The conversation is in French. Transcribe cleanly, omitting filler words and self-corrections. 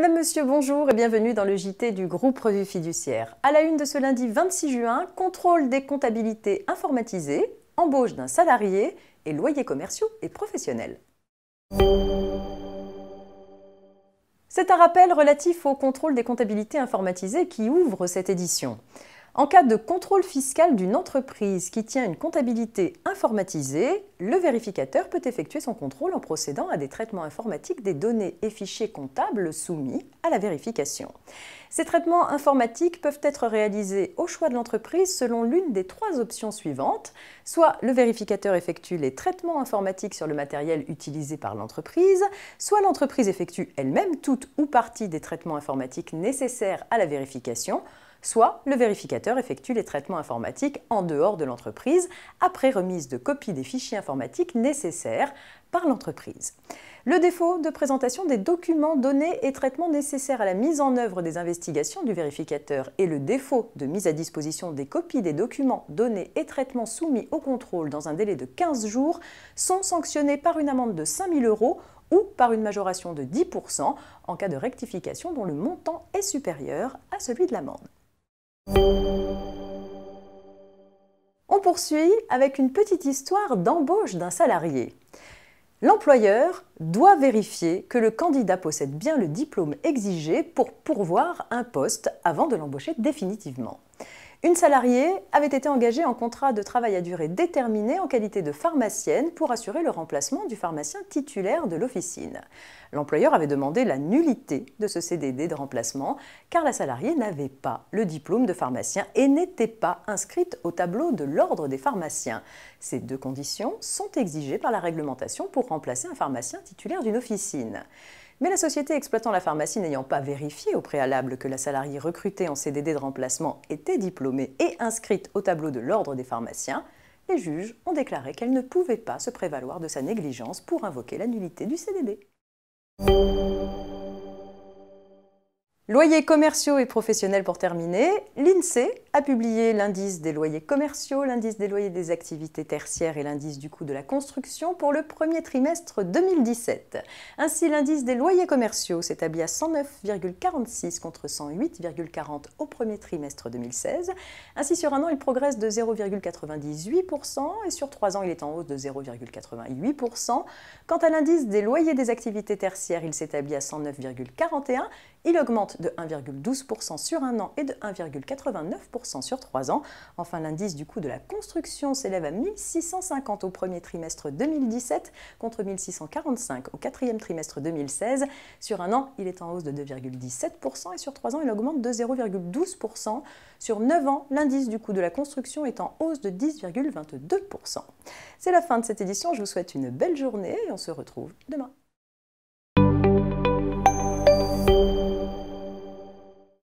Madame, Monsieur, bonjour et bienvenue dans le JT du groupe Revue Fiduciaire. À la une de ce lundi 26 juin, contrôle des comptabilités informatisées, embauche d'un salarié et loyers commerciaux et professionnels. C'est un rappel relatif au contrôle des comptabilités informatisées qui ouvre cette édition. En cas de contrôle fiscal d'une entreprise qui tient une comptabilité informatisée, le vérificateur peut effectuer son contrôle en procédant à des traitements informatiques des données et fichiers comptables soumis à la vérification. Ces traitements informatiques peuvent être réalisés au choix de l'entreprise selon l'une des trois options suivantes. Soit le vérificateur effectue les traitements informatiques sur le matériel utilisé par l'entreprise, soit l'entreprise effectue elle-même toute ou partie des traitements informatiques nécessaires à la vérification, soit le vérificateur effectue les traitements informatiques en dehors de l'entreprise après remise de copies des fichiers informatiques nécessaires par l'entreprise. Le défaut de présentation des documents, données et traitements nécessaires à la mise en œuvre des investigations du vérificateur et le défaut de mise à disposition des copies des documents, données et traitements soumis au contrôle dans un délai de 15 jours sont sanctionnés par une amende de 5 000 € ou par une majoration de 10% en cas de rectification dont le montant est supérieur à celui de l'amende. On poursuit avec une petite histoire d'embauche d'un salarié. L'employeur doit vérifier que le candidat possède bien le diplôme exigé pour pourvoir un poste avant de l'embaucher définitivement. Une salariée avait été engagée en contrat de travail à durée déterminée en qualité de pharmacienne pour assurer le remplacement du pharmacien titulaire de l'officine. L'employeur avait demandé la nullité de ce CDD de remplacement car la salariée n'avait pas le diplôme de pharmacien et n'était pas inscrite au tableau de l'ordre des pharmaciens. Ces deux conditions sont exigées par la réglementation pour remplacer un pharmacien titulaire d'une officine. Mais la société exploitant la pharmacie n'ayant pas vérifié au préalable que la salariée recrutée en CDD de remplacement était diplômée et inscrite au tableau de l'ordre des pharmaciens, les juges ont déclaré qu'elle ne pouvait pas se prévaloir de sa négligence pour invoquer la nullité du CDD. Loyers commerciaux et professionnels pour terminer, l'INSEE a publié l'indice des loyers commerciaux, l'indice des loyers des activités tertiaires et l'indice du coût de la construction pour le premier trimestre 2017. Ainsi, l'indice des loyers commerciaux s'établit à 109,46 contre 108,40 au premier trimestre 2016. Ainsi, sur un an, il progresse de 0,98% et sur 3 ans, il est en hausse de 0,88%. Quant à l'indice des loyers des activités tertiaires, il s'établit à 109,41. Il augmente de 1,12% sur un an et de 1,89% sur 3 ans. Enfin, l'indice du coût de la construction s'élève à 1650 au premier trimestre 2017 contre 1645 au quatrième trimestre 2016. Sur un an, il est en hausse de 2,17% et sur 3 ans, il augmente de 0,12%. Sur 9 ans, l'indice du coût de la construction est en hausse de 10,22%. C'est la fin de cette édition. Je vous souhaite une belle journée et on se retrouve demain.